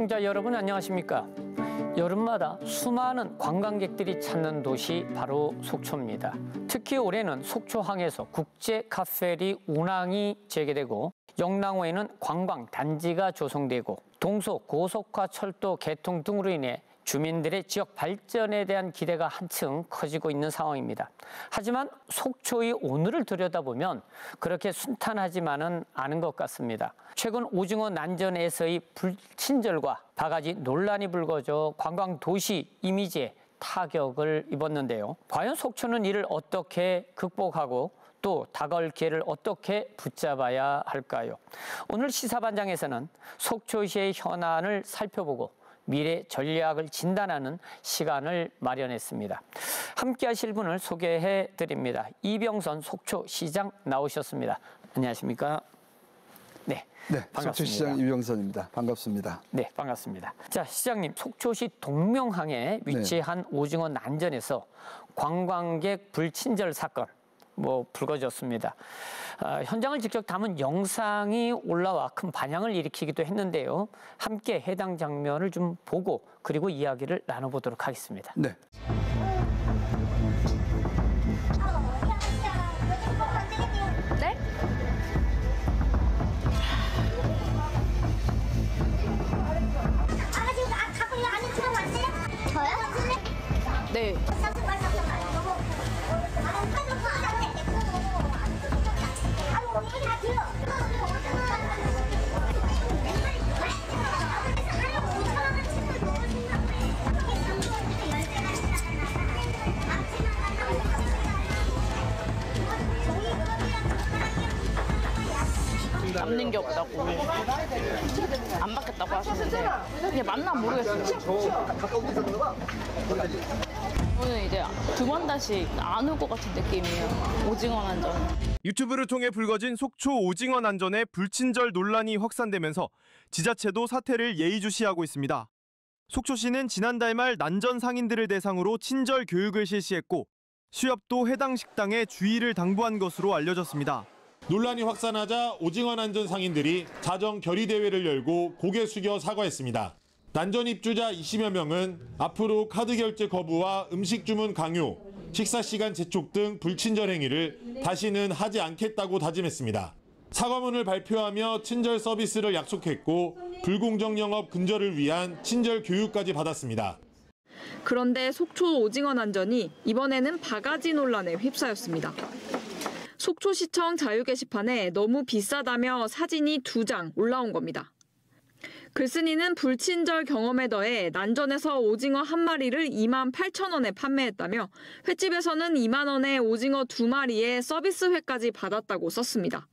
시청자 여러분 안녕하십니까? 여름마다 수많은 관광객들이 찾는 도시 바로 속초입니다. 특히 올해는 속초항에서 국제 카페리 운항이 재개되고 영랑호에는 관광 단지가 조성되고 동서 고속화 철도 개통 등으로 인해 주민들의 지역 발전에 대한 기대가 한층 커지고 있는 상황입니다. 하지만 속초의 오늘을 들여다보면 그렇게 순탄하지만은 않은 것 같습니다. 최근 오징어 난전에서의 불친절과 바가지 논란이 불거져 관광 도시 이미지에 타격을 입었는데요. 과연 속초는 이를 어떻게 극복하고 또 다가올 기회를 어떻게 붙잡아야 할까요? 오늘 시사반장에서는 속초시의 현안을 살펴보고 미래 전략을 진단하는 시간을 마련했습니다. 함께 하실 분을 소개해 드립니다. 이병선 속초시장 나오셨습니다. 안녕하십니까? 네, 반갑습니다. 속초시장 이병선입니다. 반갑습니다. 네, 반갑습니다. 자, 시장님, 속초시 동명항에 위치한 오징어 난전에서 관광객 불친절 사건 불거졌습니다. 현장을 직접 담은 영상이 올라와 큰 반향을 일으키기도 했는데요. 함께 해당 장면을 좀 보고 그리고 이야기를 나눠보도록 하겠습니다. 네. 네? 저요? 네. 남는 게 없다고 안 받겠다고 하시는데 이게 맞나 모르겠어요. 저는 이제 두 번 다시 안 올 것 같은 느낌이에요. 오징어 난전. 유튜브를 통해 불거진 속초 오징어 난전의 불친절 논란이 확산되면서 지자체도 사태를 예의주시하고 있습니다. 속초시는 지난달 말 난전 상인들을 대상으로 친절 교육을 실시했고 수협도 해당 식당에 주의를 당부한 것으로 알려졌습니다. 논란이 확산하자 오징어 난전 상인들이 자정 결의 대회를 열고 고개 숙여 사과했습니다. 난전 입주자 20여 명은 앞으로 카드 결제 거부와 음식 주문 강요, 식사 시간 재촉 등 불친절 행위를 다시는 하지 않겠다고 다짐했습니다. 사과문을 발표하며 친절 서비스를 약속했고 불공정 영업 근절을 위한 친절 교육까지 받았습니다. 그런데 속초 오징어 난전이 이번에는 바가지 논란에 휩싸였습니다. 속초시청 자유 게시판에 너무 비싸다며 사진이 2장 올라온 겁니다. 글쓴이는 불친절 경험에 더해 난전에서 오징어 한 마리를 28,000원에 판매했다며 횟집에서는 2만 원에 오징어 2마리에 서비스회까지 받았다고 썼습니다.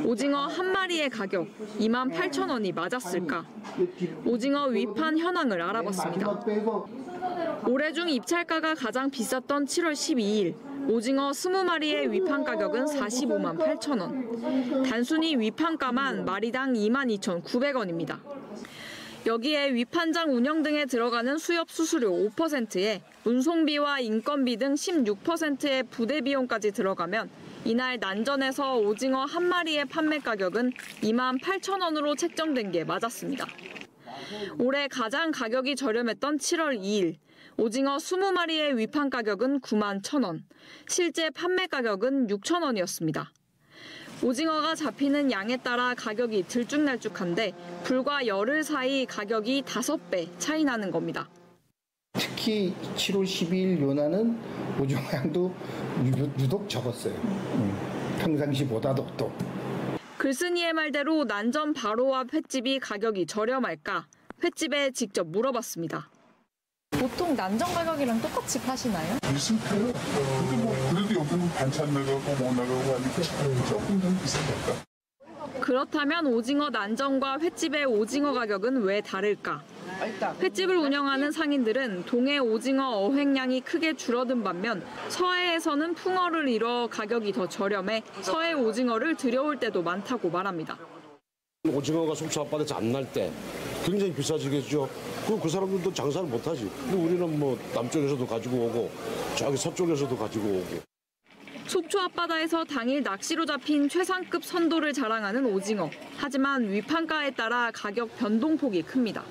오징어 한 마리의 가격 28,000원이 맞았을까? 오징어 위판 현황을 알아봤습니다. 올해 중 입찰가가 가장 비쌌던 7월 12일 오징어 20마리의 위판 가격은 45만 8,000원. 단순히 위판가만 마리당 22,900원입니다. 여기에 위판장 운영 등에 들어가는 수협 수수료 5%에 운송비와 인건비 등 16%의 부대 비용까지 들어가면 이날 난전에서 오징어 한 마리의 판매 가격은 28,000원으로 책정된 게 맞았습니다. 올해 가장 가격이 저렴했던 7월 2일 오징어 20마리의 위판 가격은 91,000원, 실제 판매 가격은 6,000원이었습니다. 오징어가 잡히는 양에 따라 가격이 들쭉날쭉한데 불과 열흘 사이 가격이 5배 차이 나는 겁니다. 특히 7월 12일 요나는 오징어 양도 유독 적었어요. 평상시보다도 또. 글쓴이의 말대로 난전 바로 앞 횟집이 가격이 저렴할까 횟집에 직접 물어봤습니다. 보통 난전 가격이랑 똑같이 파시나요? 비슷해요. 근데 그래도 여기는 반찬 나가고 뭐 나가고 하니까 조금 더 비싸니까. 그렇다면 오징어 난전과 횟집의 오징어 가격은 왜 다를까? 횟집을 운영하는 상인들은 동해 오징어 어획량이 크게 줄어든 반면 서해에서는 풍어를 이뤄 가격이 더 저렴해 서해 오징어를 들여올 때도 많다고 말합니다. 오징어가 속초 앞바다에 잠날 때 굉장히 비싸지겠죠. 그 사람들도 장사를 못하지. 근데 우리는 뭐 남쪽에서도 가지고 오고 저기 서쪽에서도 가지고 오고. 속초 앞바다에서 당일 낚시로 잡힌 최상급 선도를 자랑하는 오징어. 하지만 위판가에 따라 가격 변동폭이 큽니다.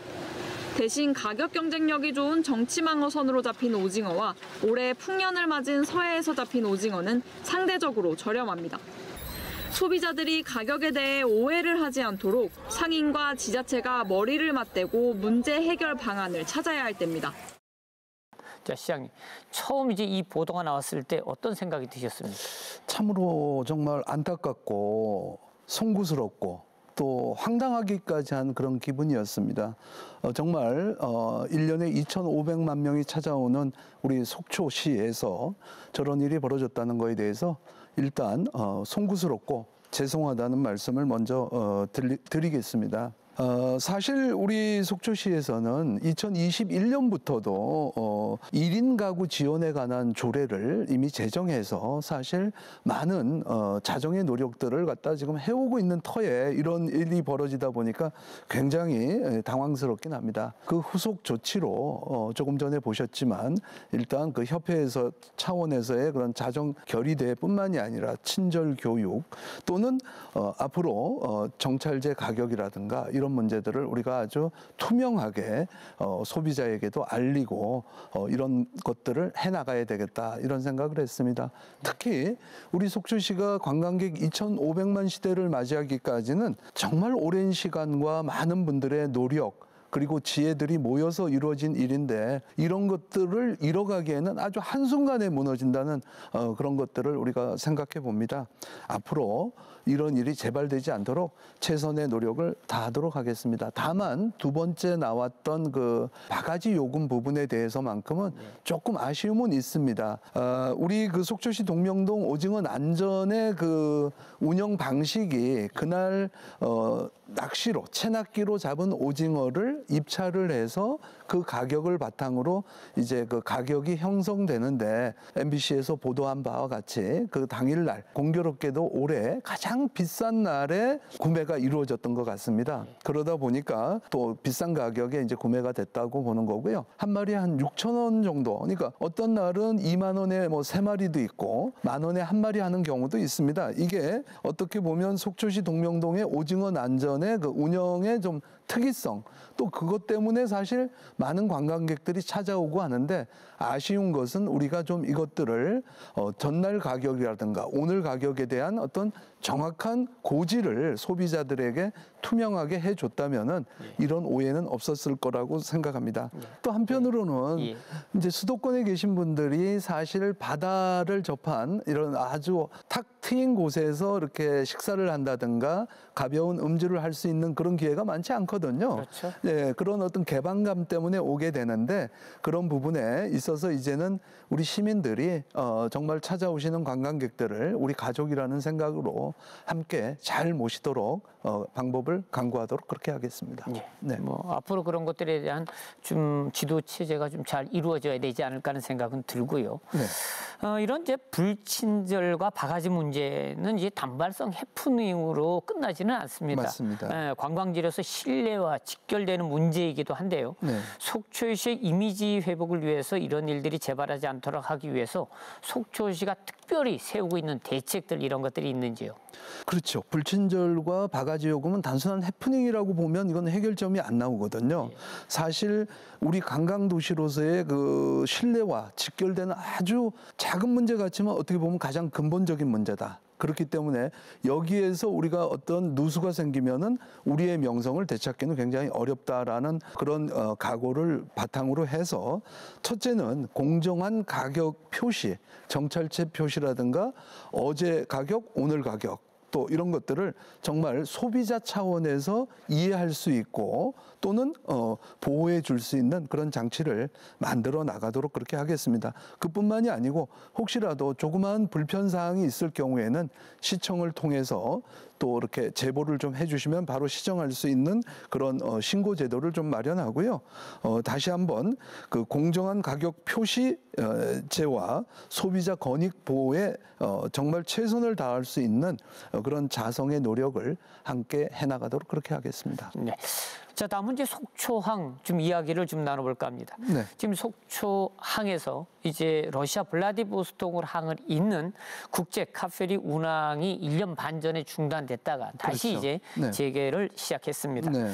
대신 가격 경쟁력이 좋은 정치망어선으로 잡힌 오징어와 올해 풍년을 맞은 서해에서 잡힌 오징어는 상대적으로 저렴합니다. 소비자들이 가격에 대해 오해를 하지 않도록 상인과 지자체가 머리를 맞대고 문제 해결 방안을 찾아야 할 때입니다. 자, 시장님, 처음 이제 이 보도가 나왔을 때 어떤 생각이 드셨습니까? 참으로 정말 안타깝고 송구스럽고 또 황당하기까지 한 그런 기분이었습니다. 정말 1년에 2,500만 명이 찾아오는 우리 속초시에서 저런 일이 벌어졌다는 거에 대해서 일단 송구스럽고 죄송하다는 말씀을 먼저 드리겠습니다. 사실 우리 속초시에서는 2021년부터도 1인 가구 지원에 관한 조례를 이미 제정해서 사실 많은 자정의 노력들을 갖다 지금 해오고 있는 터에 이런 일이 벌어지다 보니까 굉장히 당황스럽긴 합니다. 그 후속 조치로 조금 전에 보셨지만 일단 그 협회에서 차원에서의 그런 자정 결의대뿐만이 아니라 친절 교육 또는 앞으로 정찰제 가격이라든가 이런 문제들을 우리가 아주 투명하게 소비자에게도 알리고 이런 것들을 해나가야 되겠다 이런 생각을 했습니다. 특히 우리 속초시가 관광객 2,500만 시대를 맞이하기까지는 정말 오랜 시간과 많은 분들의 노력 그리고 지혜들이 모여서 이루어진 일인데 이런 것들을 잃어가기에는 아주 한순간에 무너진다는 그런 것들을 우리가 생각해 봅니다. 앞으로 이런 일이 재발되지 않도록 최선의 노력을 다하도록 하겠습니다. 다만 두 번째 나왔던 그 바가지 요금 부분에 대해서만큼은 조금 아쉬움은 있습니다. 우리 그 속초시 동명동 오징어 난전의 그 운영 방식이 그날 낚시로 채낚기로 잡은 오징어를 입찰을 해서 그 가격을 바탕으로 이제 그 가격이 형성되는데 MBC에서 보도한 바와 같이 그 당일날 공교롭게도 올해 가장 비싼 날에 구매가 이루어졌던 것 같습니다. 그러다 보니까 또 비싼 가격에 이제 구매가 됐다고 보는 거고요. 한 마리에 한 6,000원 정도. 그러니까 어떤 날은 2만 원에 뭐 3마리도 있고 10,000원에 한 마리 하는 경우도 있습니다. 이게 어떻게 보면 속초시 동명동의 오징어 난전의 그 운영의 좀 특이성 또 그것 때문에 사실 많은 관광객들이 찾아오고 하는데 아쉬운 것은 우리가 좀 이것들을 전날 가격이라든가 오늘 가격에 대한 어떤 정확한 고지를 소비자들에게 투명하게 해줬다면은 이런 오해는 없었을 거라고 생각합니다. 또 한편으로는 이제 수도권에 계신 분들이 사실 바다를 접한 이런 아주 탁 트인 곳에서 이렇게 식사를 한다든가 가벼운 음주를 할 수 있는 그런 기회가 많지 않거든요. 그렇죠. 네, 그런 어떤 개방감 때문에 오게 되는데 그런 부분에 있어서 이제는 우리 시민들이 정말 찾아오시는 관광객들을 우리 가족이라는 생각으로 함께 잘 모시도록 방법을 강구하도록 그렇게 하겠습니다. 네. 뭐 앞으로 그런 것들에 대한 좀 지도 체제가 좀 잘 이루어져야 되지 않을까 하는 생각은 들고요. 네. 이런 이제 불친절과 바가지 문제는 이제 단발성 해프닝으로 끝나지는 않습니다. 맞습니다. 관광지로서 신뢰와 직결되는 문제이기도 한데요. 네. 속초시의 이미지 회복을 위해서 이런 일들이 재발하지 않도록 하기 위해서 속초시가 특별히 세우고 있는 대책들 이런 것들이 있는지요? 그렇죠. 불친절과 바가지 요금은 단순한 해프닝이라고 보면 이건 해결점이 안 나오거든요. 사실 우리 관광 도시로서의 그 신뢰와 직결되는 아주 작은 문제 같지만 어떻게 보면 가장 근본적인 문제다. 그렇기 때문에 여기에서 우리가 어떤 누수가 생기면은 우리의 명성을 되찾기는 굉장히 어렵다라는 그런 각오를 바탕으로 해서 첫째는 공정한 가격 표시, 정찰제 표시라든가 어제 가격, 오늘 가격 또 이런 것들을 정말 소비자 차원에서 이해할 수 있고 또는 보호해 줄 수 있는 그런 장치를 만들어 나가도록 그렇게 하겠습니다. 그뿐만이 아니고 혹시라도 조그마한 불편 사항이 있을 경우에는 시청을 통해서 또 이렇게 제보를 좀 해주시면 바로 시정할 수 있는 그런 신고 제도를 좀 마련하고요. 다시 한번 그 공정한 가격 표시제와 소비자 권익 보호에 정말 최선을 다할 수 있는 그런 자성의 노력을 함께 해나가도록 그렇게 하겠습니다. 네. 자, 다음은 이제 속초항 좀 이야기를 좀 나눠볼까 합니다. 네. 지금 속초항에서 이제 러시아 블라디보스토크 항을 잇는 국제 카페리 운항이 1년 반 전에 중단됐다가 다시 그렇죠. 이제 네. 재개를 시작했습니다. 네.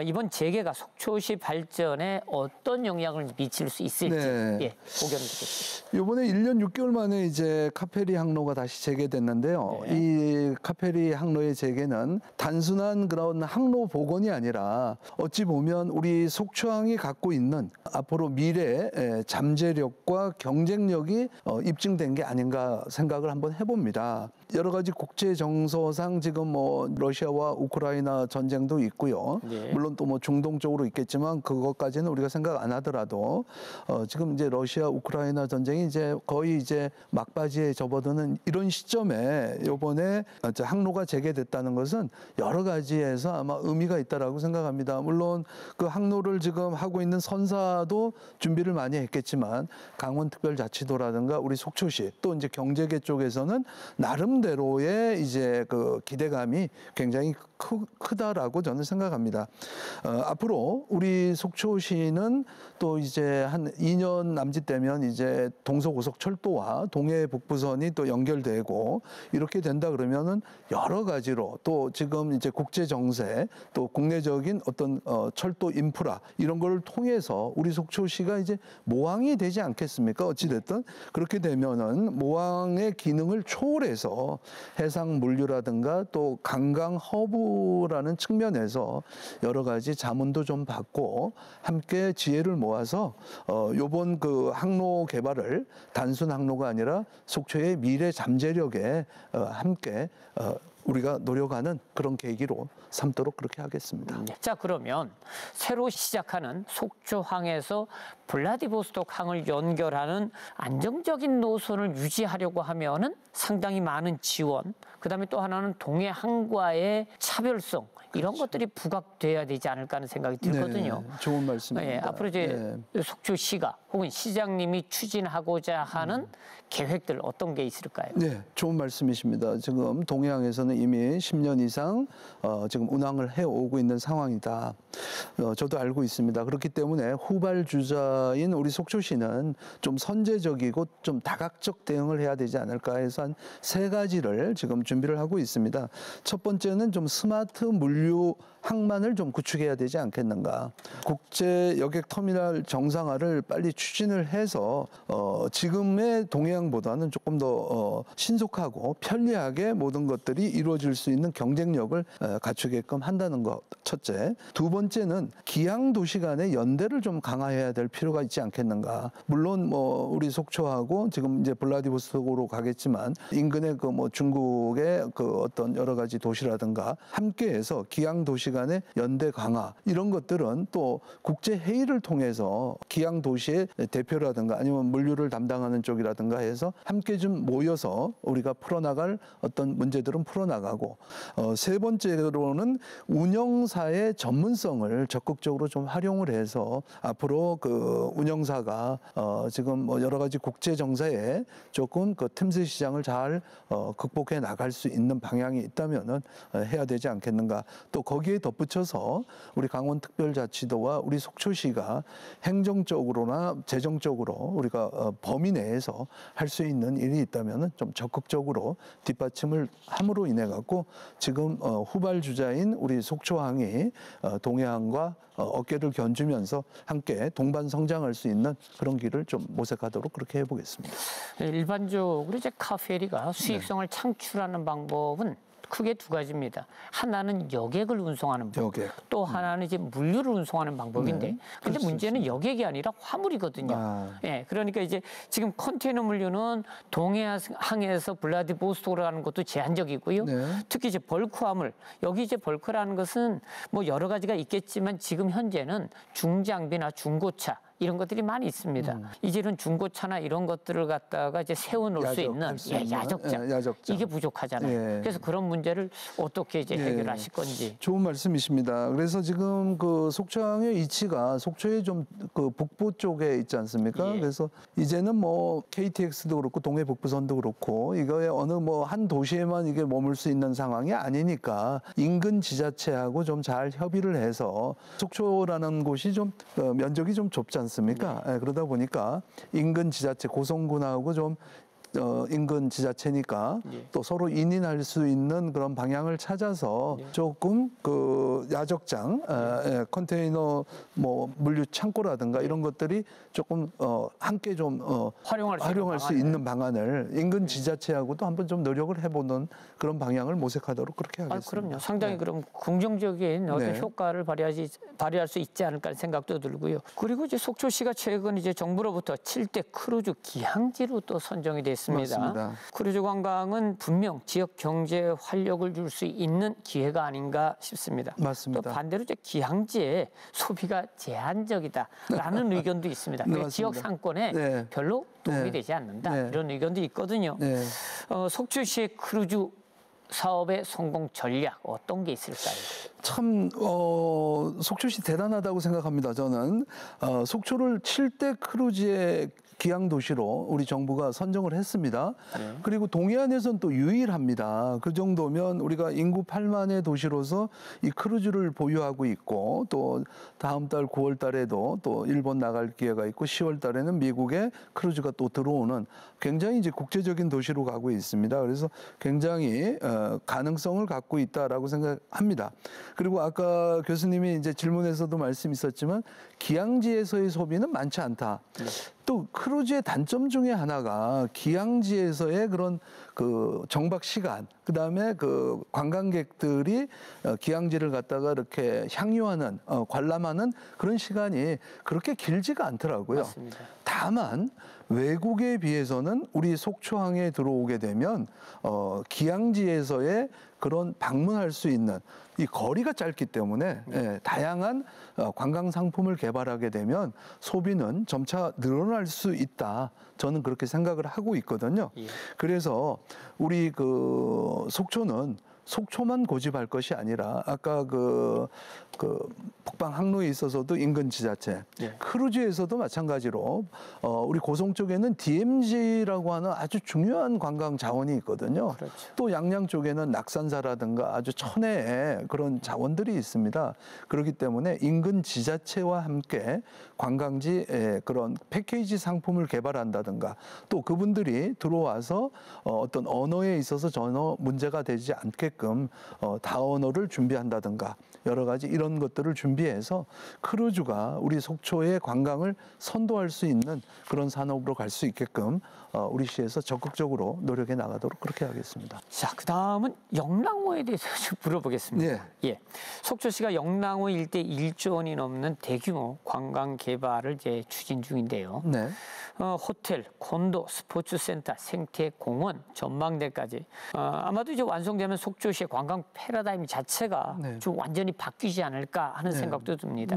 이번 재개가 속초시 발전에 어떤 영향을 미칠 수 있을지 네. 예, 의견을 듣겠습니다. 이번에 1년 6개월 만에 이제 카페리 항로가 다시 재개됐는데요. 네. 이 카페리 항로의 재개는 단순한 그런 항로 복원이 아니라 어찌 보면 우리 속초항이 갖고 있는 앞으로 미래 잠재력과 경쟁력이 입증된 게 아닌가 생각을 한번 해봅니다. 여러 가지 국제 정서상 지금 뭐 러시아와 우크라이나 전쟁도 있고요. 네. 물론 또 뭐 중동 쪽으로 있겠지만 그것까지는 우리가 생각 안 하더라도 지금 이제 러시아 우크라이나 전쟁이 이제 거의 이제 막바지에 접어드는 이런 시점에 이번에 항로가 재개됐다는 것은 여러 가지에서 아마 의미가 있다라고 생각합니다. 물론 그 항로를 지금 하고 있는 선사도 준비를 많이 했겠지만 강원특별자치도라든가 우리 속초시 또 이제 경제계 쪽에서는 나름대로의 이제 그 기대감이 굉장히 크다라고 저는 생각합니다. 앞으로 우리 속초시는 또 이제 한 2년 남짓 되면 이제 동서고속철도와 동해 북부선이 또 연결되고 이렇게 된다 그러면은 여러 가지로 또 지금 이제 국제 정세 또 국내적인 어떤 철도 인프라 이런 걸 통해서 우리 속초시가 이제 모항이 되지 않겠습니까? 어찌 됐든 그렇게 되면은 모항의 기능을 초월해서 해상 물류라든가 또 관광 허브라는 측면에서 여러 가지 자문도 좀 받고 함께 지혜를 모아서 요번 그 항로 개발을 단순 항로가 아니라 속초의 미래 잠재력에 함께 우리가 노력하는 그런 계기로 삼도록 그렇게 하겠습니다. 자, 그러면 새로 시작하는 속초항에서 블라디보스토크 항을 연결하는 안정적인 노선을 유지하려고 하면은 상당히 많은 지원, 그다음에 또 하나는 동해항과의 차별성 이런 것들이 부각돼야 되지 않을까 하는 생각이 들거든요. 네, 좋은 말씀입니다. 네, 앞으로 이제 속초시가 혹은 시장님이 추진하고자 하는 계획들 어떤 게 있을까요? 네, 좋은 말씀이십니다. 지금 동해항에서는 이미 10년 이상 지금 운항을 해오고 있는 상황이다. 저도 알고 있습니다. 그렇기 때문에 후발주자인 우리 속초시는 좀 선제적이고 좀 다각적 대응을 해야 되지 않을까 해서 한 3가지를 지금 준비를 하고 있습니다. 첫 번째는 좀 스마트 물류 항만을 좀 구축해야 되지 않겠는가. 국제 여객 터미널 정상화를 빨리 추진을 해서 지금의 동해항보다는 조금 더 신속하고 편리하게 모든 것들이 이루어질 수 있는 경쟁력을 갖추게끔 한다는 것 첫째. 두 번째는 기항 도시 간의 연대를 좀 강화해야 될 필요가 있지 않겠는가. 물론 뭐 우리 속초하고 지금 이제 블라디보스토크로 가겠지만 인근의 그 뭐 중국의 그 어떤 여러 가지 도시라든가 함께해서 기항 도시 간의 연대 강화 이런 것들은 또 국제 회의를 통해서 기항 도시의 대표라든가 아니면 물류를 담당하는 쪽이라든가 해서 함께 좀 모여서 우리가 풀어나갈 어떤 문제들은 풀어나가고 세 번째로는 운영사의 전문성을 적극적으로 좀 활용을 해서 앞으로 그 운영사가 지금 뭐 여러 가지 국제 정세에 조금 그 틈새 시장을 잘 극복해 나갈 수 있는 방향이 있다면은 해야 되지 않겠는가. 또 거기에 덧붙여서 우리 강원특별자치도와 우리 속초시가 행정적으로나 재정적으로 우리가 범위 내에서 할 수 있는 일이 있다면은 좀 적극적으로 뒷받침을 함으로 인해 갖고 지금 후발주자인 우리 속초항이 동해항과 어깨를 견주면서 함께 동반 성장할 수 있는 그런 길을 좀 모색하도록 그렇게 해보겠습니다. 일반적으로 이제 카페리가 수익성을 창출하는 방법은 크게 2가지입니다. 하나는 여객을 운송하는 방법, 또 하나는 이제 물류를 운송하는 방법인데, 근데 문제는 여객이 아니라 화물이거든요. 예, 그러니까 이제 지금 컨테이너 물류는 동해항에서 블라디보스토크로 가는 것도 제한적이고요. 특히 이제 벌크 화물, 여기 이제 벌크라는 것은 뭐 여러 가지가 있겠지만 지금 현재는 중장비나 중고차 이런 것들이 많이 있습니다. 이제는 중고차나 이런 것들을 갖다가 이제 세워놓을 수 있는 야적장. 야적장. 이게 부족하잖아요. 그래서 그런 문제를 어떻게 이제 해결하실 건지. 좋은 말씀이십니다. 그래서 지금 그 속초항의 위치가 속초의 좀 그 북부 쪽에 있지 않습니까? 그래서 이제는 뭐 KTX도 그렇고 동해 북부선도 그렇고 이거에 어느 뭐 한 도시에만 이게 머물 수 있는 상황이 아니니까 인근 지자체하고 좀 잘 협의를 해서 속초라는 곳이 좀 면적이 좀 좁지 않습니까? 그러다 보니까 인근 지자체 고성군하고 좀 인근 지자체니까 또 서로 인인할 수 있는 그런 방향을 찾아서 조금 그 야적장, 컨테이너 뭐 물류 창고라든가 이런 것들이 조금 함께 좀 활용할 수 있는 방안을 인근 지자체하고도 한번 좀 노력을 해보는 그런 방향을 모색하도록 그렇게 하겠습니다. 그럼요. 상당히 그럼 긍정적인 어떤 효과를 발휘할 수 있지 않을까 하는 생각도 들고요. 그리고 이제 속초시가 최근 이제 정부로부터 7대 크루즈 기항지로 또 선정이 됐습니다. 맞습니다. 크루즈 관광은 분명 지역 경제에 활력을 줄 수 있는 기회가 아닌가 싶습니다. 맞습니다. 또 반대로 이제 기항지의 소비가 제한적이다라는 의견도 있습니다. 네, 지역 상권에 별로 도움이 되지 않는다 이런 의견도 있거든요. 속초시의 크루즈 사업의 성공 전략 어떤 게 있을까요? 참 속초시 대단하다고 생각합니다. 저는 속초를 7대 크루즈의 기항 도시로 우리 정부가 선정을 했습니다. 그리고 동해안에서는 또 유일합니다. 그 정도면 우리가 인구 8만의 도시로서 이 크루즈를 보유하고 있고 또 다음 달 9월 달에도 또 일본 나갈 기회가 있고 10월 달에는 미국에 크루즈가 또 들어오는 굉장히 이제 국제적인 도시로 가고 있습니다. 그래서 굉장히 가능성을 갖고 있다라고 생각합니다. 그리고 아까 교수님이 이제 질문에서도 말씀 있었지만 기항지에서의 소비는 많지 않다. 또 크루즈의 단점 중에 하나가 기항지에서의 그런 그 정박 시간, 그다음에 그 관광객들이 기항지를 갖다가 이렇게 향유하는 관람하는 그런 시간이 그렇게 길지가 않더라고요. 맞습니다. 다만 외국에 비해서는 우리 속초항에 들어오게 되면 기항지에서의 그런 방문할 수 있는 이 거리가 짧기 때문에 다양한 관광 상품을 개발하게 되면 소비는 점차 늘어날 수 있다. 저는 그렇게 생각을 하고 있거든요. 그래서 우리 그 속초는 속초만 고집할 것이 아니라 아까 그 북방 항로에 있어서도 인근 지자체, 크루즈에서도 마찬가지로 우리 고성 쪽에는 DMZ라고 하는 아주 중요한 관광 자원이 있거든요. 그렇죠. 또 양양 쪽에는 낙산사라든가 아주 천혜의 그런 자원들이 있습니다. 그렇기 때문에 인근 지자체와 함께 관광지 그런 패키지 상품을 개발한다든가 또 그분들이 들어와서 어떤 언어에 있어서 전혀 문제가 되지 않게끔 다언어를 준비한다든가 여러 가지 이런 것들을 준비해서 크루즈가 우리 속초의 관광을 선도할 수 있는 그런 산업으로 갈 수 있게끔 우리 시에서 적극적으로 노력해 나가도록 그렇게 하겠습니다. 자, 그 다음은 영랑호에 대해서 좀 물어보겠습니다. 속초시가 영랑호 일대 1조 원이 넘는 대규모 관광 개발을 이제 추진 중인데요. 호텔, 콘도, 스포츠센터, 생태공원, 전망대까지 아마도 이제 완성되면 속초시의 관광 패러다임 자체가 좀 완전히 바뀌지 않을까 하는 생각도 듭니다.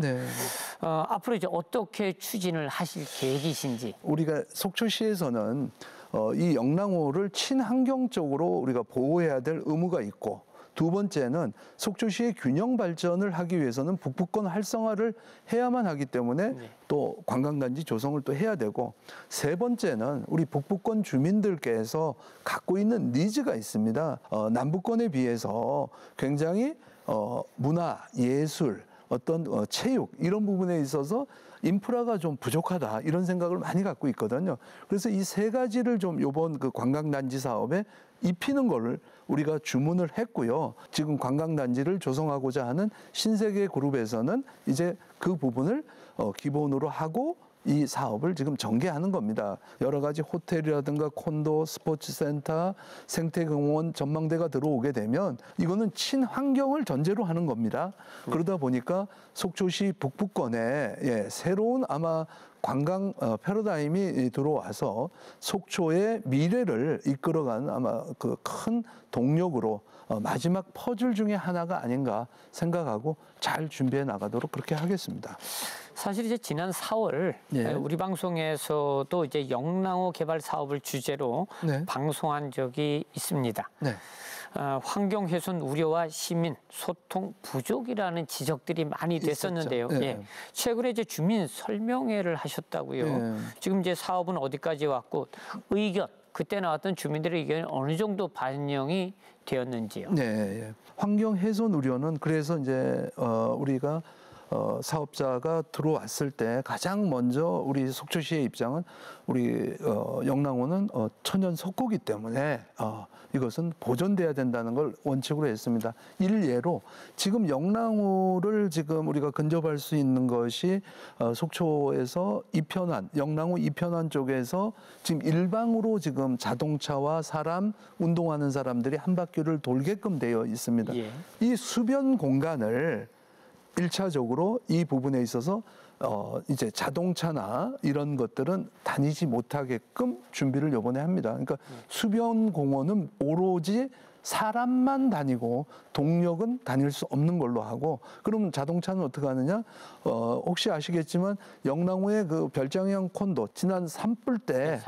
앞으로 이제 어떻게 추진을 하실 계획이신지. 우리가 속초시에서는 이 영랑호를 친환경적으로 우리가 보호해야 될 의무가 있고 두 번째는 속초시의 균형 발전을 하기 위해서는 북부권 활성화를 해야만 하기 때문에 또 관광단지 조성을 또 해야 되고 세 번째는 우리 북부권 주민들께서 갖고 있는 니즈가 있습니다. 남부권에 비해서 굉장히 문화, 예술, 어떤 체육 이런 부분에 있어서 인프라가 좀 부족하다 이런 생각을 많이 갖고 있거든요. 그래서 이 세 가지를 좀 이번 그 관광단지 사업에 입히는 거를 우리가 주문을 했고요. 지금 관광단지를 조성하고자 하는 신세계 그룹에서는 이제 그 부분을 기본으로 하고 이 사업을 지금 전개하는 겁니다. 여러 가지 호텔이라든가 콘도, 스포츠센터, 생태공원, 전망대가 들어오게 되면 이거는 친환경을 전제로 하는 겁니다. 그러다 보니까 속초시 북부권에 새로운 아마 관광 패러다임이 들어와서 속초의 미래를 이끌어간 아마 그 큰 동력으로 마지막 퍼즐 중에 하나가 아닌가 생각하고 잘 준비해 나가도록 그렇게 하겠습니다. 사실 이제 지난 4월 예. 우리 방송에서도 이제 영랑호 개발 사업을 주제로 네. 방송한 적이 있습니다. 네. 환경 훼손 우려와 시민 소통 부족이라는 지적들이 많이 됐었는데요. 있었죠. 예. 예. 최근에 이제 주민 설명회를 하셨다고요. 예. 지금 이제 사업은 어디까지 왔고 의견 그때 나왔던 주민들의 의견이 어느 정도 반영이 되었는지요. 네. 예. 환경 훼손 우려는 그래서 이제 우리가 사업자가 들어왔을 때 가장 먼저 우리 속초시의 입장은 우리 영랑호는 천연 석고기 때문에 이것은 보존돼야 된다는 걸 원칙으로 했습니다. 일례로 지금 영랑호를 지금 우리가 근접할 수 있는 것이 속초에서 이편환, 영랑호 이편환 쪽에서 지금 일방으로 지금 자동차와 사람, 운동하는 사람들이 한 바퀴를 돌게끔 되어 있습니다. 예. 이 수변 공간을 1차적으로 이 부분에 있어서 이제 자동차나 이런 것들은 다니지 못하게끔 준비를 요번에 합니다. 그러니까 수변 공원은 오로지 사람만 다니고 동력은 다닐 수 없는 걸로 하고, 그러면 자동차는 어떻게 하느냐? 혹시 아시겠지만 영랑호의 그 별장형 콘도 지난 산불 때,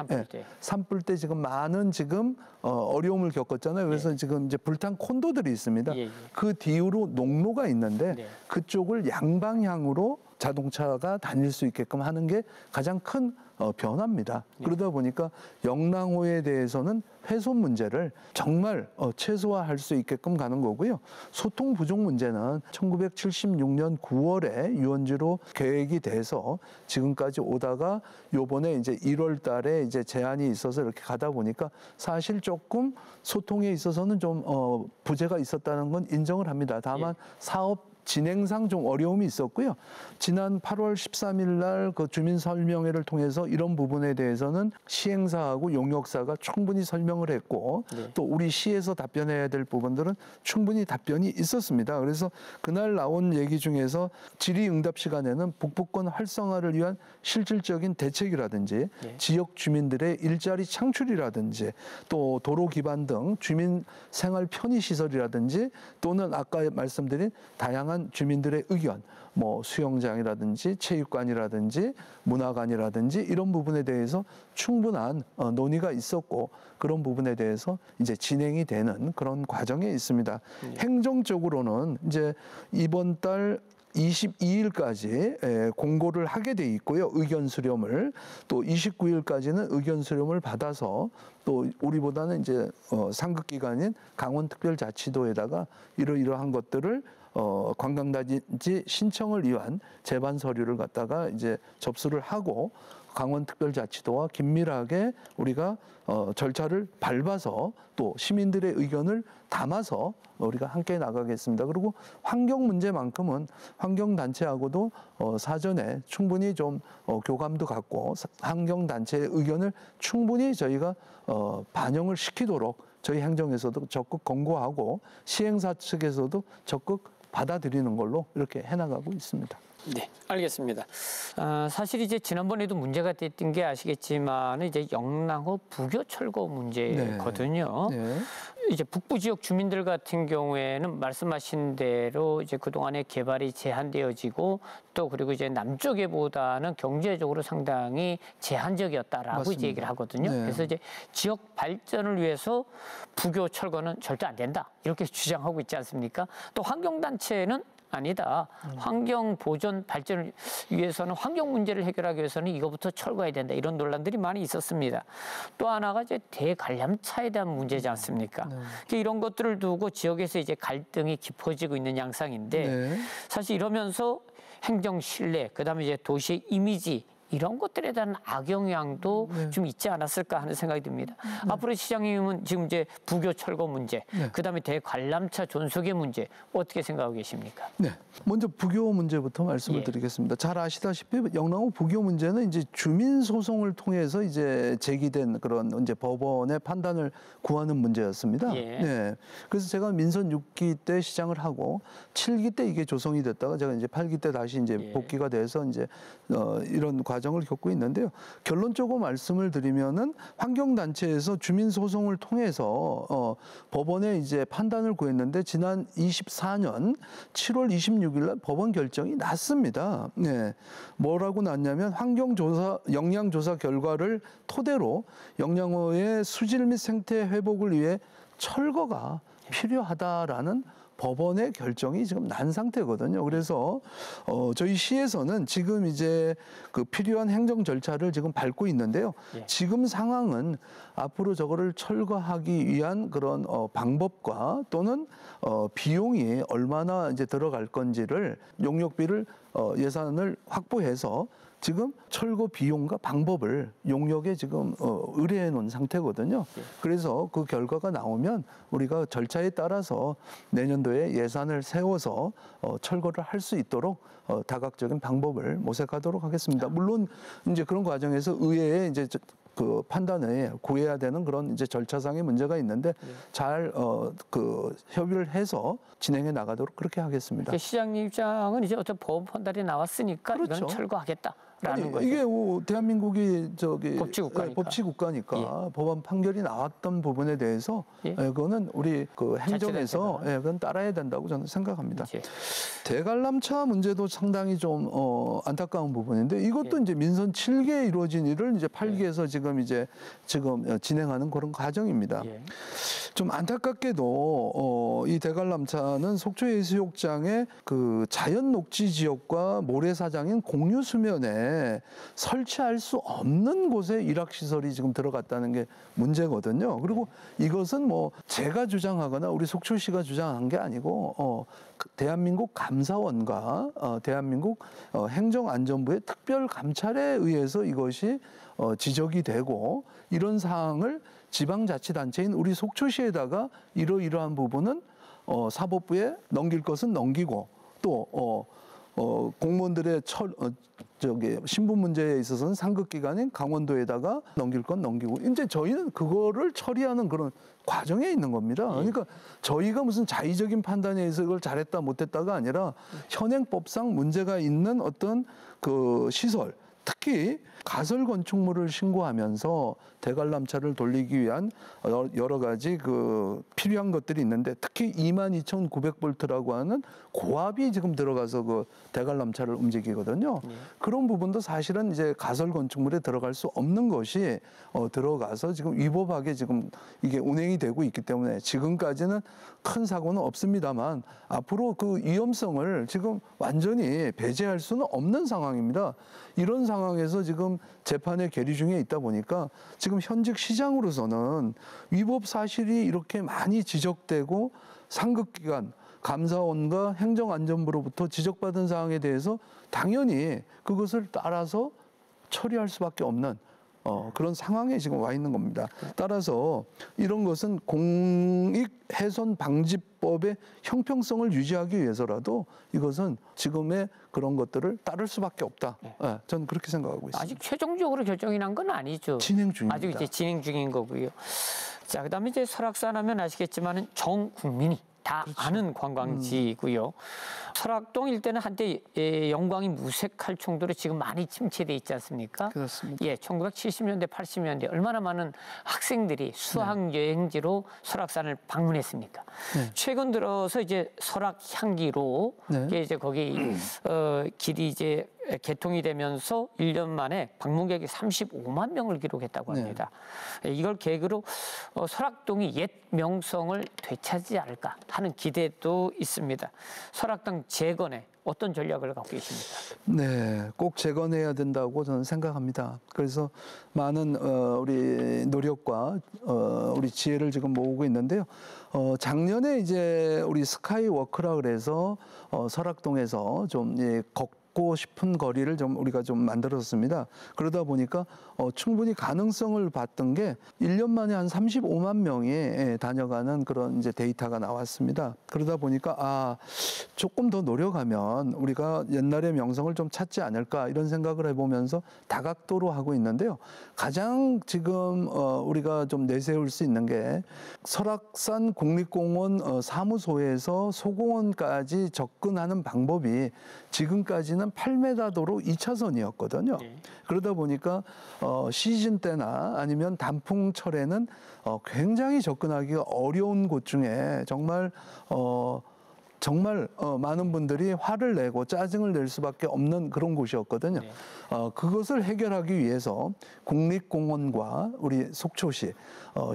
산불 때 지금 많은 지금 어려움을 겪었잖아요. 그래서 지금 이제 불탄 콘도들이 있습니다. 그 뒤로 농로가 있는데 그쪽을 양방향으로 자동차가 다닐 수 있게끔 하는 게 가장 큰 변화입니다. 그러다 보니까 영랑호에 대해서는 훼손 문제를 정말 최소화할 수 있게끔 가는 거고요. 소통 부족 문제는 1976년 9월에 유원지로 계획이 돼서 지금까지 오다가 요번에 이제 1월 달에 이제 제한이 있어서 이렇게 가다 보니까 사실 조금 소통에 있어서는 좀 부재가 있었다는 건 인정을 합니다. 다만 사업 진행상 좀 어려움이 있었고요. 지난 8월 13일 날 그 주민 설명회를 통해서 이런 부분에 대해서는 시행사하고 용역사가 충분히 설명을 했고 또 우리 시에서 답변해야 될 부분들은 충분히 답변이 있었습니다. 그래서 그날 나온 얘기 중에서 질의응답 시간에는 북부권 활성화를 위한 실질적인 대책이라든지 지역 주민들의 일자리 창출이라든지 또 도로 기반 등 주민 생활 편의 시설이라든지 또는 아까 말씀드린 다양한 주민들의 의견, 뭐 수영장이라든지 체육관이라든지 문화관이라든지 이런 부분에 대해서 충분한 논의가 있었고 그런 부분에 대해서 이제 진행이 되는 그런 과정에 있습니다. 행정적으로는 이제 이번 달 22일까지 공고를 하게 돼 있고요. 의견 수렴을 또 29일까지는 의견 수렴을 받아서 또 우리보다는 이제 상급 기관인 강원특별자치도에다가 이러이러한 것들을 관광단지 신청을 위한 제반 서류를 갖다가 이제 접수를 하고 강원특별자치도와 긴밀하게 우리가 절차를 밟아서 또 시민들의 의견을 담아서 우리가 함께 나가겠습니다. 그리고 환경 문제만큼은 환경단체하고도 사전에 충분히 좀 교감도 갖고 환경단체의 의견을 충분히 저희가 반영을 시키도록 저희 행정에서도 적극 권고하고 시행사 측에서도 적극 받아들이는 걸로 이렇게 해나가고 있습니다. 네, 알겠습니다. 사실 이제 지난번에도 문제가 됐던 게 아시겠지만 이제 영랑호 부교 철거 문제거든요. 이제 북부 지역 주민들 같은 경우에는 말씀하신 대로 이제 그동안의 개발이 제한되어지고 또 그리고 이제 남쪽에보다는 경제적으로 상당히 제한적이었다라고 이제 얘기를 하거든요. 그래서 이제 지역 발전을 위해서 부교 철거는 절대 안 된다 이렇게 주장하고 있지 않습니까? 또 환경단체는 아니다. 환경 보존 발전을 위해서는 환경 문제를 해결하기 위해서는 이거부터 철거해야 된다. 이런 논란들이 많이 있었습니다. 또 하나가 이제 대관람차에 대한 문제지 않습니까? 이런 것들을 두고 지역에서 이제 갈등이 깊어지고 있는 양상인데 사실 이러면서 행정 신뢰, 그다음에 이제 도시의 이미지 이런 것들에 대한 악영향도 좀 있지 않았을까 하는 생각이 듭니다. 앞으로 시장님은 지금 이제 부교 철거 문제, 그다음에 대관람차 존속의 문제 어떻게 생각하고 계십니까? 네, 먼저 부교 문제부터 말씀을 드리겠습니다. 잘 아시다시피 영랑호 부교 문제는 이제 주민 소송을 통해서 이제 제기된 그런 이제 법원의 판단을 구하는 문제였습니다. 네, 그래서 제가 민선 6기 때 시장을 하고 7기 때 이게 조성이 됐다가 제가 이제 8기 때 다시 이제 복귀가 돼서 이제 이런 과정 과정을 겪고 있는데요. 결론적으로 말씀을 드리면은 환경단체에서 주민소송을 통해서 법원에 이제 판단을 구했는데 지난 24년 7월 26일 날 법원 결정이 났습니다. 네. 뭐라고 났냐면 영양조사 결과를 토대로 영양어의 수질 및 생태 회복을 위해 철거가 필요하다라는 법원의 결정이 지금 난 상태거든요. 그래서 저희 시에서는 지금 이제 그 필요한 행정 절차를 지금 밟고 있는데요. 지금 상황은 앞으로 저거를 철거하기 위한 그런 방법과 또는 비용이 얼마나 이제 들어갈 건지를 용역비를 예산을 확보해서 지금 철거 비용과 방법을 용역에 지금 의뢰해 놓은 상태거든요. 그래서 그 결과가 나오면 우리가 절차에 따라서 내년도에 예산을 세워서 철거를 할 수 있도록 다각적인 방법을 모색하도록 하겠습니다. 물론 이제 그런 과정에서 의회에 이제 그 판단에 구해야 되는 그런 이제 절차상의 문제가 있는데 잘 그 협의를 해서 진행해 나가도록 그렇게 하겠습니다. 시장님 입장은 이제 어떤 법원 판단이 나왔으니까 그렇죠. 이건 철거하겠다라는 거죠. 이게 대한민국이 법치국가니까. 법치국가니까 법원 판결이 나왔던 부분에 대해서 그거는 우리 그 행정에서 그건 따라야 된다고 저는 생각합니다. 대관람차 문제도 상당히 좀 안타까운 부분인데 이것도 이제 민선 7개에 이루어진 일을 이제 8기에서 지금 진행하는 그런 과정입니다. 좀 안타깝게도 이 대관람차는 속초해수욕장의 그 자연 녹지 지역과 모래사장인 공유 수면에 설치할 수 없는 곳에 일학시설이 지금 들어갔다는 게 문제거든요. 그리고 이것은 뭐 제가 주장하거나 우리 속초시가 주장한 게 아니고 대한민국 감사원과 대한민국 행정안전부의 특별감찰에 의해서 이것이 지적이 되고 이런 사항을 지방자치단체인 우리 속초시에다가 이러이러한 부분은 사법부에 넘길 것은 넘기고 또 공무원들의 신분 문제에 있어서는 상급기관인 강원도에다가 넘길 건 넘기고 이제 저희는 그거를 처리하는 그런 과정에 있는 겁니다. 그러니까 저희가 무슨 자의적인 판단에 의해서 이걸 잘했다 못했다가 아니라 현행법상 문제가 있는 어떤 그 시설 특히 가설 건축물을 신고하면서 대관람차를 돌리기 위한 여러 가지 그 필요한 것들이 있는데 특히 22,900볼트라고 하는 고압이 지금 들어가서 그 대관람차를 움직이거든요. 그런 부분도 사실은 이제 가설 건축물에 들어갈 수 없는 것이 들어가서 지금 위법하게 지금 이게 운행이 되고 있기 때문에 지금까지는 큰 사고는 없습니다만 앞으로 그 위험성을 지금 완전히 배제할 수는 없는 상황입니다. 이런 상황에서 지금 재판에 계류 중에 있다 보니까 지금 현직 시장으로서는 위법 사실이 이렇게 많이 지적되고 상급기관, 감사원과 행정안전부로부터 지적받은 사항에 대해서 당연히 그것을 따라서 처리할 수밖에 없는 그런 상황에 지금 와 있는 겁니다. 따라서 이런 것은 공익훼손방지법의 형평성을 유지하기 위해서라도 이것은 지금의 그런 것들을 따를 수밖에 없다. 저는 그렇게 생각하고 있습니다. 아직 최종적으로 결정이 난 건 아니죠. 진행 중입니다. 아직 이제 진행 중인 거고요. 자, 그다음에 이제 설악산 하면 아시겠지만은 전 국민이 다 아는 관광지이고요. 설악동 일대는 한때 영광이 무색할 정도로 지금 많이 침체돼 있지 않습니까? 그렇습니다. 1970년대, 80년대 얼마나 많은 학생들이 수학 여행지로 설악산을 방문했습니까? 최근 들어서 이제 설악 향기로 이제 거기 길이 이제 개통이 되면서 1년 만에 방문객이 35만 명을 기록했다고 합니다. 이걸 계기로 설악동이 옛 명성을 되찾지 않을까 하는 기대도 있습니다. 설악동 재건에 어떤 전략을 갖고 계십니까? 네, 꼭 재건해야 된다고 저는 생각합니다. 그래서 많은 우리 노력과 우리 지혜를 지금 모으고 있는데요. 작년에 이제 우리 스카이워크라 그래서 설악동에서 좀 걷고 싶은 거리를 좀 우리가 좀 만들었습니다. 그러다 보니까 충분히 가능성을 봤던 게 1년 만에 한 35만 명이 다녀가는 그런 이제 데이터가 나왔습니다. 그러다 보니까 조금 더 노력하면 우리가 옛날의 명성을 좀 찾지 않을까 이런 생각을 해보면서 다각도로 하고 있는데요. 가장 지금 우리가 좀 내세울 수 있는 게 설악산 국립공원 사무소에서 소공원까지 접근하는 방법이 지금까지는 8m 도로 2차선이었거든요. 그러다 보니까 시즌 때나 아니면 단풍철에는 굉장히 접근하기가 어려운 곳 중에 정말 많은 분들이 화를 내고 짜증을 낼 수밖에 없는 그런 곳이었거든요. 네. 그것을 해결하기 위해서 국립공원과 우리 속초시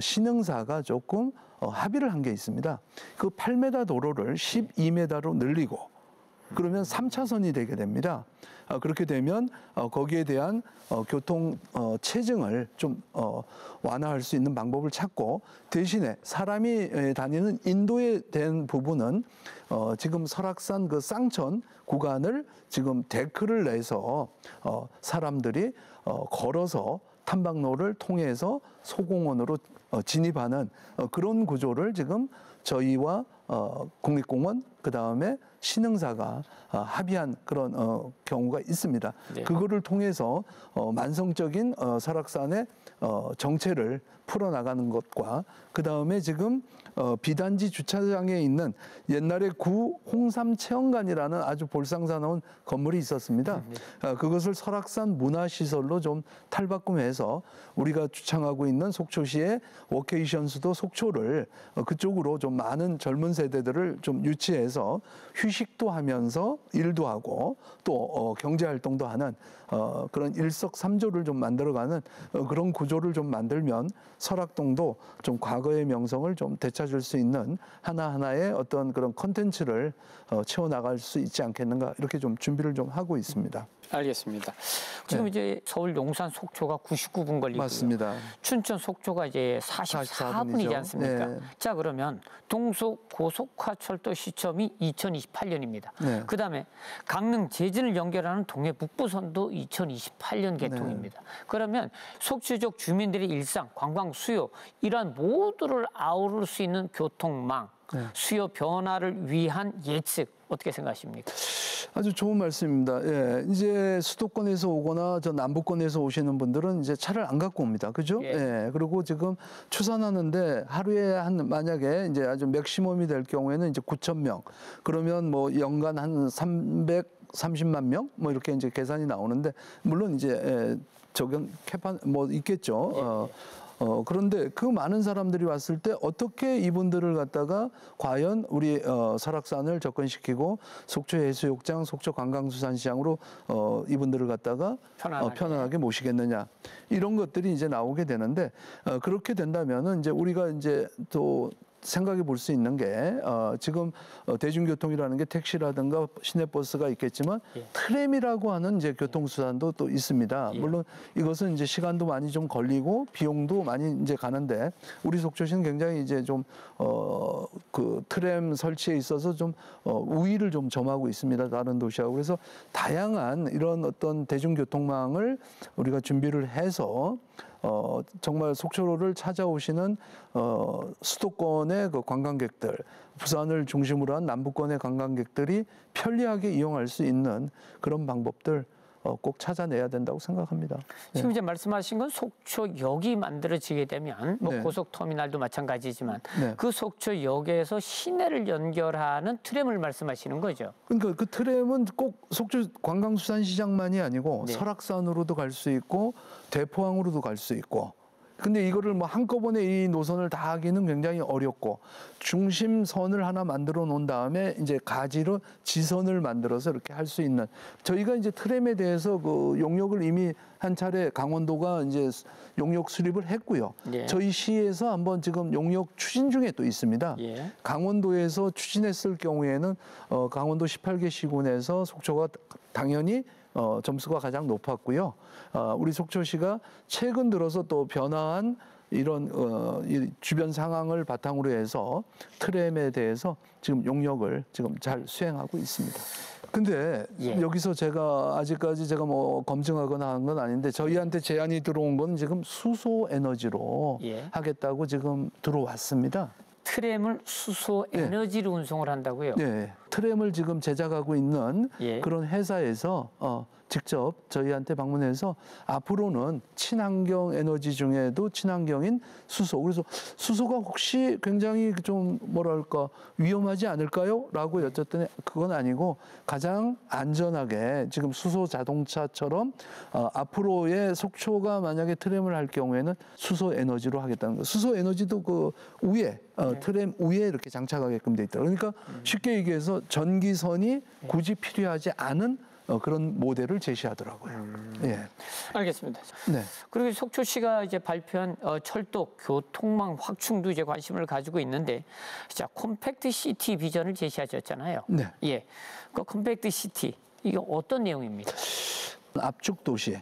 신흥사가 조금 합의를 한 게 있습니다. 그 8m 도로를 12m로 늘리고 그러면 3차선이 되게 됩니다. 그렇게 되면 거기에 대한 교통 체증을 좀 완화할 수 있는 방법을 찾고 대신에 사람이 다니는 인도에 대한 부분은 지금 설악산 그 쌍천 구간을 지금 데크를 내서 사람들이 걸어서 탐방로를 통해서 소공원으로 진입하는 그런 구조를 지금 저희와 국립공원 그다음에 신흥사가 합의한 그런 경우가 있습니다. 네. 그거를 통해서 만성적인 설악산의 정체를 풀어나가는 것과 그다음에 지금 비단지 주차장에 있는 옛날에 구 홍삼체험관이라는 아주 볼상사나운 건물이 있었습니다. 그것을 설악산 문화시설로 좀 탈바꿈해서 우리가 주창하고 있는 속초시의 워케이션 수도 속초를 그쪽으로 좀 많은 젊은 세대들을 좀 유치해서 휴식도 하면서 일도 하고 또 경제활동도 하는 그런 일석삼조를 좀 만들어가는 그런 구조를 좀 만들면 설악동도 좀 과거의 명성을 좀 되찾을 수 있는 하나하나의 어떤 그런 컨텐츠를 채워나갈 수 있지 않겠는가 이렇게 좀 준비를 좀 하고 있습니다. 알겠습니다. 지금 이제 서울 용산 속초가 99분 걸리고요. 맞습니다. 춘천 속초가 이제 44분이지 않습니까? 네. 자, 그러면 동서 고속화철도 시점이 2028년입니다. 네. 그다음에 강릉 제진을 연결하는 동해 북부선도 2028년 개통입니다. 그러면 속초적 주민들의 일상, 관광 수요 이러한 모두를 아우를 수 있는 교통망, 수요 변화를 위한 예측 어떻게 생각하십니까? 아주 좋은 말씀입니다. 예, 이제 수도권에서 오거나 저 남부권에서 오시는 분들은 이제 차를 안 갖고 옵니다. 그죠? 예. 예. 그리고 지금 추산하는데 하루에 만약에 이제 아주 맥시멈이 될 경우에는 이제 9,000명. 그러면 뭐 연간 한 330만 명? 뭐 이렇게 이제 계산이 나오는데 물론 이제 적용 캐파 뭐 있겠죠. 그런데 그 많은 사람들이 왔을 때 어떻게 이분들을 갖다가 과연 우리 설악산을 접근시키고 속초해수욕장, 속초관광수산시장으로 이분들을 갖다가 편안하게 모시겠느냐 이런 것들이 이제 나오게 되는데 그렇게 된다면은 이제 우리가 이제 또 생각해 볼 수 있는 게 지금 대중교통이라는 게 택시라든가 시내버스가 있겠지만 트램이라고 하는 이제 교통수단도 또 있습니다. 물론 이것은 이제 시간도 많이 좀 걸리고 비용도 많이 이제 가는데 우리 속초시는 굉장히 이제 좀 그 트램 설치에 있어서 좀 우위를 좀 점하고 있습니다. 다른 도시하고. 그래서 다양한 이런 어떤 대중교통망을 우리가 준비를 해서 정말 속초를 찾아오시는 수도권의 그 관광객들, 부산을 중심으로 한 남부권의 관광객들이 편리하게 이용할 수 있는 그런 방법들 꼭 찾아내야 된다고 생각합니다. 지금 이제 말씀하신 건 속초역이 만들어지게 되면 뭐 고속터미널도 마찬가지지만 그 속초역에서 시내를 연결하는 트램을 말씀하시는 거죠. 그러니까 그 트램은 꼭 속초 관광수산시장만이 아니고 설악산으로도 갈 수 있고 대포항으로도 갈 수 있고 근데 이거를 뭐 한꺼번에 이 노선을 다 하기는 굉장히 어렵고 중심선을 하나 만들어 놓은 다음에 이제 가지로 지선을 만들어서 이렇게 할 수 있는 저희가 이제 트램에 대해서 그 용역을 이미 한 차례 강원도가 이제 용역 수립을 했고요. 저희 시에서 한번 지금 용역 추진 중에 또 있습니다. 강원도에서 추진했을 경우에는 강원도 18개 시군에서 속초가 당연히 점수가 가장 높았고요. 우리 속초시가 최근 들어서 또 변화한 이런 이 주변 상황을 바탕으로 해서 트램에 대해서 지금 용역을 지금 잘 수행하고 있습니다. 근데 여기서 제가 아직까지 제가 뭐 검증하거나 한 건 아닌데 저희한테 제안이 들어온 건 지금 수소 에너지로 하겠다고 지금 들어왔습니다. 트램을 수소 에너지로 운송을 한다고요? 네. 트램을 지금 제작하고 있는 예. 그런 회사에서 직접 저희한테 방문해서 앞으로는 친환경 에너지 중에도 친환경인 수소. 그래서 수소가 혹시 굉장히 좀 뭐랄까 위험하지 않을까요? 라고 여쭸더니 그건 아니고 가장 안전하게 지금 수소 자동차처럼 앞으로의 속초가 만약에 트램을 할 경우에는 수소 에너지로 하겠다는 거. 수소 에너지도 그 위에 트램 위에 이렇게 장착하게끔 돼 있더라고요. 그러니까 쉽게 얘기해서 전기선이 굳이 필요하지 않은 그런 모델을 제시하더라고요. 예. 알겠습니다. 네. 그리고 속초시가 이제 발표한 철도 교통망 확충도 이제 관심을 가지고 있는데, 자, 컴팩트 시티 비전을 제시하셨잖아요. 네. 예. 그 컴팩트 시티 이게 어떤 내용입니까? 압축 도시.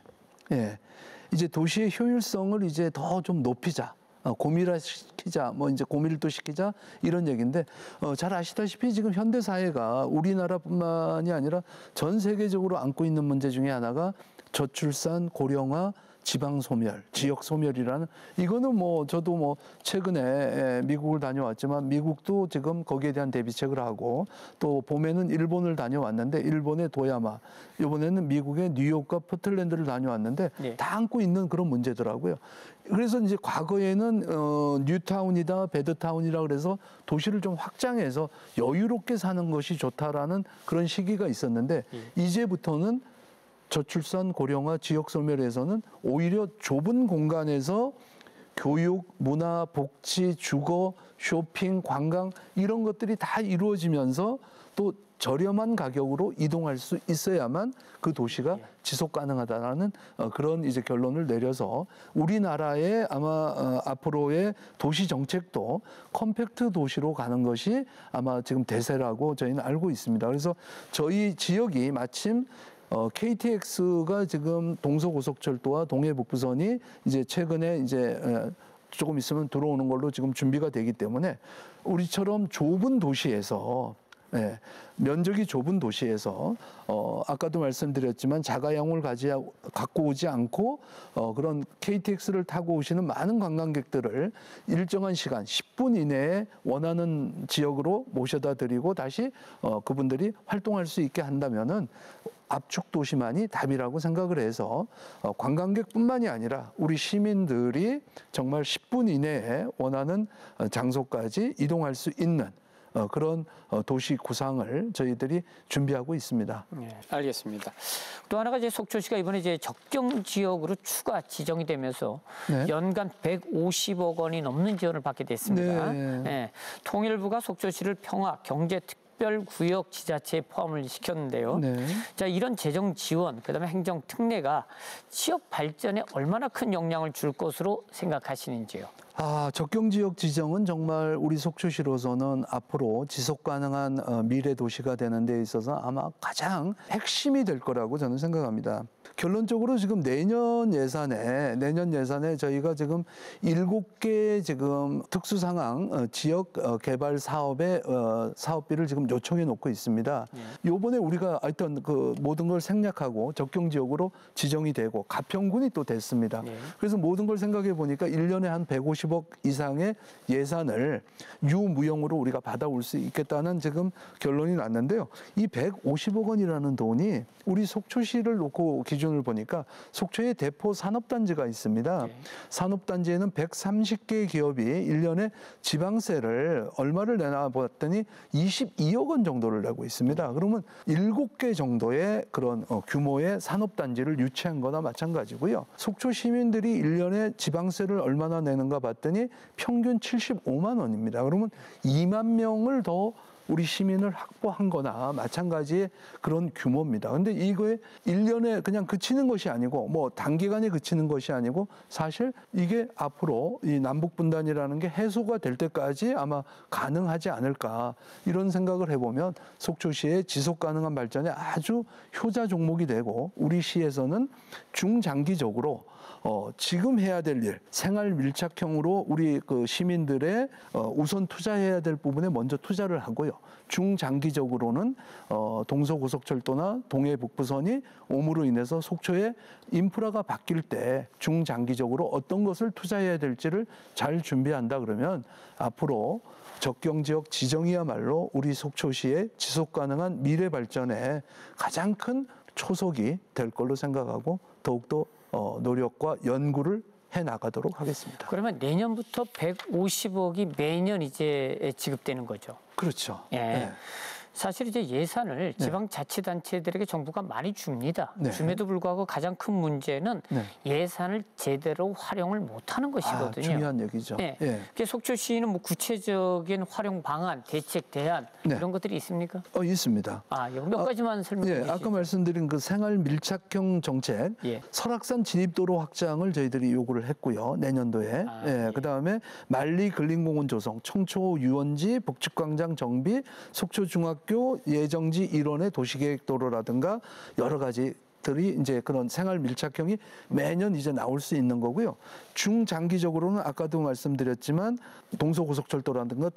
예. 이제 도시의 효율성을 이제 더 좀 높이자. 고밀화시키자, 뭐 이제 고밀도 시키자 이런 얘기인데 잘 아시다시피 지금 현대 사회가 우리나라뿐만이 아니라 전 세계적으로 안고 있는 문제 중에 하나가 저출산, 고령화, 지방 소멸, 지역 소멸이라는 이거는 뭐 저도 뭐 최근에 미국을 다녀왔지만 미국도 지금 거기에 대한 대비책을 하고 또 봄에는 일본을 다녀왔는데 일본의 도야마, 이번에는 미국의 뉴욕과 포틀랜드를 다녀왔는데 네. 다 안고 있는 그런 문제더라고요. 그래서 이제 과거에는 뉴타운이다, 배드타운이라 그래서 도시를 좀 확장해서 여유롭게 사는 것이 좋다라는 그런 시기가 있었는데 이제부터는 저출산, 고령화, 지역 소멸에서는 오히려 좁은 공간에서 교육, 문화, 복지, 주거, 쇼핑, 관광 이런 것들이 다 이루어지면서 또 저렴한 가격으로 이동할 수 있어야만 그 도시가 지속 가능하다라는 그런 이제 결론을 내려서 우리나라의 아마 앞으로의 도시 정책도 컴팩트 도시로 가는 것이 아마 지금 대세라고 저희는 알고 있습니다. 그래서 저희 지역이 마침 KTX가 지금 동서고속철도와 동해북부선이 이제 최근에 이제 조금 있으면 들어오는 걸로 지금 준비가 되기 때문에 우리처럼 좁은 도시에서 면적이 좁은 도시에서 아까도 말씀드렸지만 자가용을 갖고 오지 않고 그런 KTX를 타고 오시는 많은 관광객들을 일정한 시간 10분 이내에 원하는 지역으로 모셔다 드리고 다시 그분들이 활동할 수 있게 한다면은 압축 도시만이 답이라고 생각을 해서 관광객뿐만이 아니라 우리 시민들이 정말 10분 이내에 원하는 장소까지 이동할 수 있는 그런 도시 구상을 저희들이 준비하고 있습니다. 네, 알겠습니다. 또 하나가 이제 속초시가 이번에 이제 적경 지역으로 추가 지정이 되면서 네. 연간 150억 원이 넘는 지원을 받게 됐습니다. 네. 네, 통일부가 속초시를 평화 경제 특별구역 지자체에 포함을 시켰는데요. 네. 자, 이런 재정 지원, 그다음에 행정 특례가 지역 발전에 얼마나 큰 영향을 줄 것으로 생각하시는지요? 적경 지역 지정은 정말 우리 속초시로서는 앞으로 지속 가능한 미래 도시가 되는 데 있어서 아마 가장 핵심이 될 거라고 저는 생각합니다. 결론적으로 지금 내년 예산에 저희가 지금 7개 지금 특수 상황 지역 개발 사업의 사업비를 지금 요청해 놓고 있습니다. 요번에 우리가 하여튼 그 모든 걸 생략하고 적경 지역으로 지정이 되고 가평군이 또 됐습니다. 그래서 모든 걸 생각해 보니까 1년에 한 150억 이상의 예산을 유무용으로 우리가 받아올 수 있겠다는 지금 결론이 났는데요. 이 150억 원이라는 돈이 우리 속초시를 놓고 기준을 보니까 속초에 대포 산업단지가 있습니다. 산업단지에는 130개 기업이 1년에 지방세를 얼마를 내나 봤더니 22억 원 정도를 내고 있습니다. 그러면 7개 정도의 그런 규모의 산업단지를 유치한 거나 마찬가지고요. 속초 시민들이 1년에 지방세를 얼마나 내는가 봤더니 평균 75만 원입니다. 그러면 2만 명을 더 우리 시민을 확보한 거나 마찬가지의 그런 규모입니다. 근데 이거에 1년에 그냥 그치는 것이 아니고 뭐 단기간에 그치는 것이 아니고 사실 이게 앞으로 이 남북 분단이라는 게 해소가 될 때까지 아마 가능하지 않을까 이런 생각을 해보면 속초시의 지속 가능한 발전에 아주 효자 종목이 되고 우리 시에서는 중장기적으로 지금 해야 될 일, 생활 밀착형으로 우리 그 시민들의 우선 투자해야 될 부분에 먼저 투자를 하고요. 중장기적으로는 동서고속철도나 동해북부선이 옴으로 인해서 속초의 인프라가 바뀔 때 중장기적으로 어떤 것을 투자해야 될지를 잘 준비한다 그러면 앞으로 적경지역 지정이야말로 우리 속초시의 지속가능한 미래 발전에 가장 큰 초석이 될 걸로 생각하고 더욱더 노력과 연구를 해나가도록 하겠습니다. 그러면 내년부터 150억이 매년 이제 지급되는 거죠. 그렇죠. 예. 네. 사실 이제 예산을 지방자치단체들에게 정부가 많이 줍니다. 네. 줌에도 불구하고 가장 큰 문제는 네. 예산을 제대로 활용을 못하는 것이거든요. 중요한 얘기죠. 네. 예. 그래서 속초시는 뭐 구체적인 활용 방안, 대책, 대안 네. 이런 것들이 있습니까? 있습니다. 여기 몇 가지만 설명해 예, 주시죠. 아까 말씀드린 그 생활 밀착형 정책, 예. 설악산 진입도로 확장을 저희들이 요구를 했고요. 내년도에. 예. 그다음에 만리 근린공원 조성, 청초 유원지, 복직광장 정비, 속초중학교 예정지 일원의 도시계획도로라든가 여러 가지들이 이제 그런 생활 밀착형이 매년 이제 나올 수 있는 거고요. 중장기적으로는 아까도 말씀드렸지만 동서고속철도라든가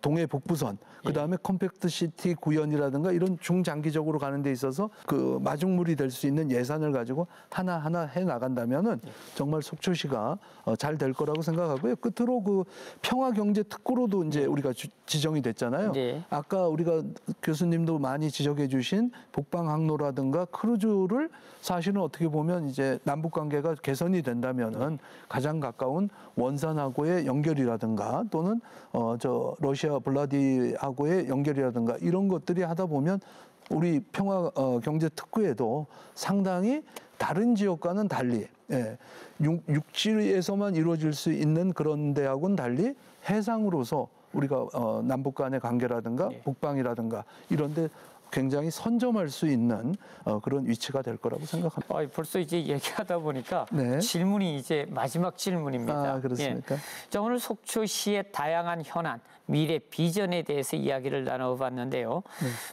동해북부선, 그다음에 컴팩트시티 구현이라든가 이런 중장기적으로 가는 데 있어서 그 마중물이 될 수 있는 예산을 가지고 하나하나 해 나간다면은 정말 속초시가 잘 될 거라고 생각하고요. 끝으로 그 평화경제특구로도 이제 우리가 지정이 됐잖아요. 네. 아까 우리가 교수님도 많이 지적해 주신 북방항로라든가 크루즈를 사실은 어떻게 보면 이제 남북 관계가 개선이 된다면은 가장 가까운 원산하고의 연결이라든가 또는 러시아 블라디하고의 연결이라든가 이런 것들이 하다 보면 우리 평화 경제 특구에도 상당히 다른 지역과는 달리 육지에서만 이루어질 수 있는 그런 데하고는 달리 해상으로서 우리가 남북 간의 관계라든가 북방이라든가 이런 데 굉장히 선점할 수 있는 그런 위치가 될 거라고 생각합니다. 벌써 이제 얘기하다 보니까 네. 질문이 이제 마지막 질문입니다. 그렇습니까? 자, 오늘 속초시의 다양한 현안, 미래 비전에 대해서 이야기를 나눠봤는데요.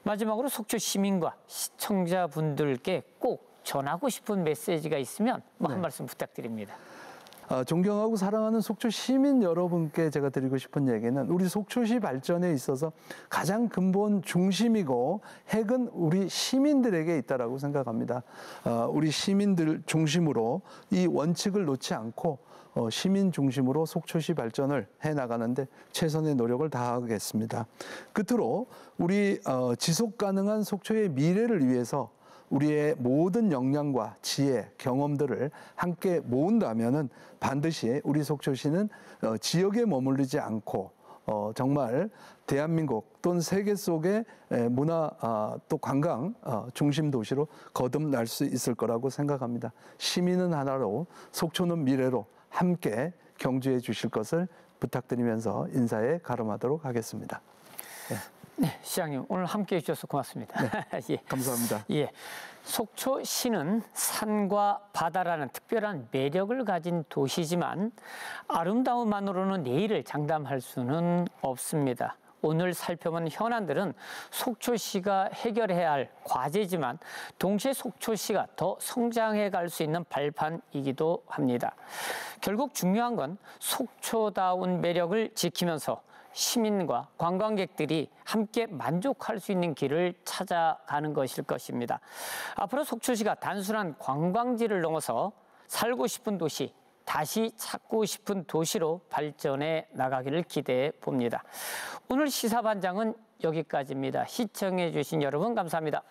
마지막으로 속초 시민과 시청자분들께 꼭 전하고 싶은 메시지가 있으면 한 말씀 부탁드립니다. 존경하고 사랑하는 속초 시민 여러분께 제가 드리고 싶은 얘기는 우리 속초시 발전에 있어서 가장 근본 중심이고 핵은 우리 시민들에게 있다라고 생각합니다. 우리 시민들 중심으로 이 원칙을 놓지 않고 시민 중심으로 속초시 발전을 해나가는데 최선의 노력을 다하겠습니다. 끝으로 우리 지속 가능한 속초의 미래를 위해서 우리의 모든 역량과 지혜, 경험들을 함께 모은다면은 반드시 우리 속초시는 지역에 머무르지 않고 정말 대한민국 또는 세계 속의 문화 또 관광 중심 도시로 거듭날 수 있을 거라고 생각합니다. 시민은 하나로 속초는 미래로 함께 경주해 주실 것을 부탁드리면서 인사에 가름하도록 하겠습니다. 네, 시장님 오늘 함께해 주셔서 고맙습니다. 예, 감사합니다. 예, 속초시는 산과 바다라는 특별한 매력을 가진 도시지만 아름다움만으로는 내일을 장담할 수는 없습니다. 오늘 살펴본 현안들은 속초시가 해결해야 할 과제지만 동시에 속초시가 더 성장해 갈 수 있는 발판이기도 합니다. 결국 중요한 건 속초다운 매력을 지키면서 시민과 관광객들이 함께 만족할 수 있는 길을 찾아가는 것일 것입니다. 앞으로 속초시가 단순한 관광지를 넘어서 살고 싶은 도시, 다시 찾고 싶은 도시로 발전해 나가기를 기대해 봅니다. 오늘 시사반장은 여기까지입니다. 시청해 주신 여러분 감사합니다.